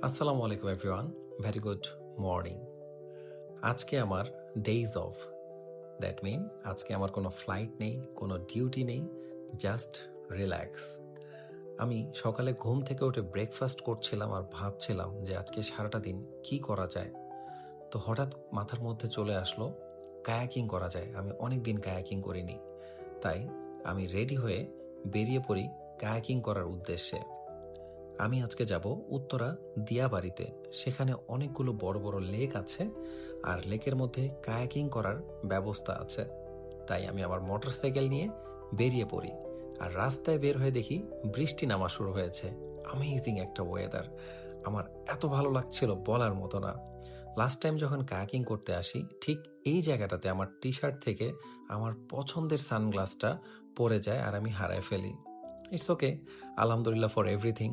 আসসালামু আলাইকুম everyone, very good morning. আজকে আমার ডেইজ অফ, দ্যাট মিন আজকে আমার কোনো ফ্লাইট নেই, কোনো ডিউটি নেই, জাস্ট রিল্যাক্স। আমি সকালে ঘুম থেকে উঠে ব্রেকফাস্ট করছিলাম আর ভাবছিলাম যে আজকে সারাটা দিন কি করা যায়। তো হঠাৎ মাথার মধ্যে চলে আসলো কায়াকিং করা যায়। আমি অনেক দিন কায়াকিং করিনি, তাই আমি রেডি হয়ে বেরিয়ে পড়ি কায়াকিং করার উদ্দেশ্যে। আমি আজকে যাব উত্তরা দিয়াবাড়িতে। সেখানে অনেকগুলো বড় বড় লেক আছে আর লেকের মধ্যে কায়াকিং করার ব্যবস্থা আছে। তাই আমি আমার মোটরসাইকেল নিয়ে বেরিয়ে পড়ি আর রাস্তায় বের হয়ে দেখি বৃষ্টি নামা শুরু হয়েছে। অ্যামেজিং একটা ওয়েদার, আমার এত ভালো লাগছিল বলার মতো না। লাস্ট টাইম যখন কায়াকিং করতে আসি ঠিক এই জায়গাটাতে আমার টি শার্ট থেকে আমার পছন্দের সানগ্লাসটা পড়ে যায় আর আমি হারায় ফেলি। ইটস ওকে, আলহামদুলিল্লাহ ফর এভরিথিং।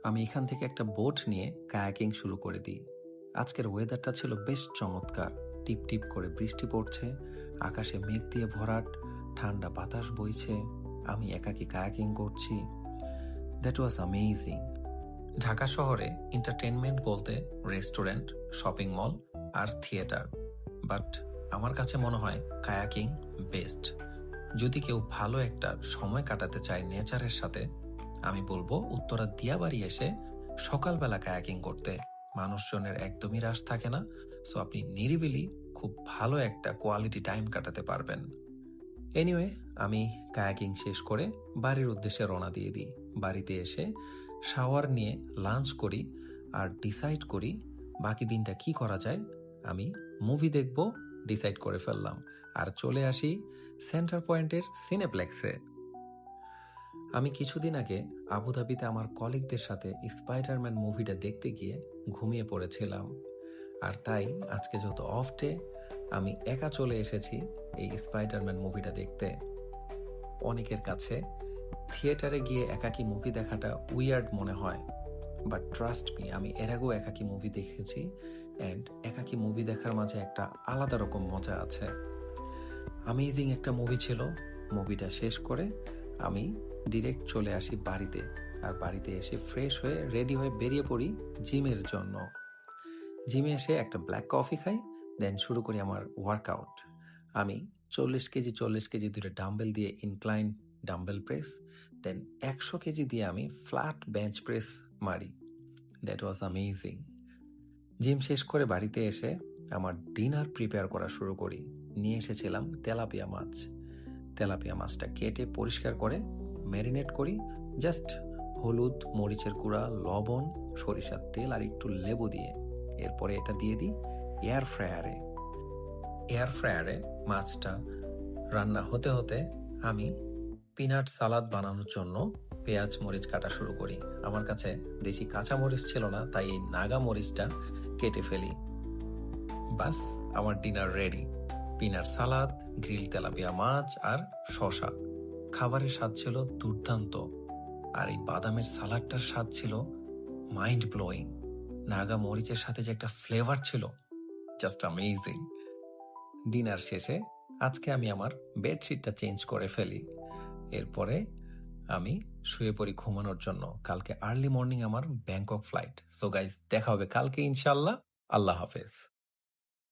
আমি এখান থেকে একটা বোট নিয়ে কায়াকিং শুরু করে দিই। আজকের ওয়েদারটা ছিল বেশ চমৎকার। টিপ টিপ করে বৃষ্টি পড়ছে, আকাশে মেঘ দিয়ে ভরাট, ঠান্ডা বাতাস বইছে, আমি একাকী কায়াকিং করছি। That was amazing. ঢাকা শহরে এন্টারটেনমেন্ট বলতে রেস্টুরেন্ট, শপিং মল আর থিয়েটার, বাট আমার কাছে মনে হয় কায়াকিং বেস্ট। যদি কেউ ভালো একটা সময় কাটাতে চায় নেচারের সাথে, আমি বলবো উত্তরা দিয়াবাড়ি এসে সকালবেলা কায়াকিং করতে। মানুষজনের একদমই হ্রাস থাকে না, সো আপনি নিরিবিলি খুব ভালো একটা কোয়ালিটি টাইম কাটাতে পারবেন। এনিওয়ে, আমি কায়াকিং শেষ করে বাড়ির উদ্দেশ্যে রওনা দিয়ে দিই। বাড়িতে এসে শাওয়ার নিয়ে লাঞ্চ করি আর ডিসাইড করি বাকি দিনটা কি করা যায়। আমি মুভি দেখব ডিসাইড করে ফেললাম আর চলে আসি সেন্টার পয়েন্টের সিনেপ্লেক্সে। আমি কিছুদিন আগে আবুধাবিতে আমার কলিগদের সাথে স্পাইডারম্যান মুভিটা দেখতে গিয়ে ঘুমিয়ে পড়েছিলাম, আর তাই আজকে যেহেতু অফ ডে, আমি একা চলে এসেছি এই স্পাইডারম্যান মুভিটা দেখতে। অনেকের কাছে থিয়েটারে গিয়ে একাকী মুভি দেখাটা উইয়ার্ড মনে হয়, বাট ট্রাস্ট মি, আমি এর আগেও একাকী মুভি দেখেছি অ্যান্ড একাকী মুভি দেখার মাঝে একটা আলাদা রকম মজা আছে। অ্যামেজিং একটা মুভি ছিল। মুভিটা শেষ করে আমি ডিরেক্ট চলে আসি বাড়িতে, আর বাড়িতে এসে ফ্রেশ হয়ে রেডি হয়ে বেরিয়ে পড়ি জিমের জন্য। জিমে এসে একটা ব্ল্যাক কফি খাই, দেন শুরু করি আমার ওয়ার্কআউট। আমি 40 কেজি দুটো ডাম্বেল দিয়ে ইনক্লাইন ডাম্বেল প্রেস, দেন 100 কেজি দিয়ে আমি ফ্ল্যাট বেঞ্চ প্রেস মারি। That was amazing. জিম শেষ করে বাড়িতে এসে আমার ডিনার প্রিপেয়ার করা শুরু করি। নিয়ে এসেছিলাম তেলাপিয়া মাছ। তেলাপিয়া মাছটা কেটে পরিষ্কার করে ম্যারিনেট করি, জাস্ট হলুদ, মরিচের গুঁড়া, লবণ, সরিষার তেল আর একটু লেবু দিয়ে। এরপরে এটা দিয়ে দিই এয়ার ফ্রায়ারে। এয়ার ফ্রায়ারে মাছটা রান্না হতে হতে আমি পিনাট সালাদ বানানোর জন্য পেঁয়াজ মরিচ কাটা শুরু করি। আমার কাছে দেশি কাঁচা মরিচ ছিল না, তাই এই নাগা মরিচটা কেটে ফেলি। বাস, আমার ডিনার রেডি। পিনাট সালাদ, গ্রিল তেলাপিয়া মাছ আর শসা। খাবারের স্বাদ ছিল দুর্দান্ত, আর এই বাদামের সালাডটার স্বাদ ছিল মাইন্ড ব্লোয়িং। নাগা মরিচের সাথে যে একটা ফ্লেভার ছিল, জাস্ট অ্যামেজিং। ডিনার শেষে আজকে আমি আমার বেডশিটটা চেঞ্জ করে ফেলি। এরপরে আমি শুয়ে পড়ি ঘুমানোর জন্য। কালকে আর্লি মর্নিং আমার ব্যাংকক ফ্লাইট। সো গাইস, দেখা হবে কালকে ইনশাল্লাহ। আল্লাহ হাফেজ।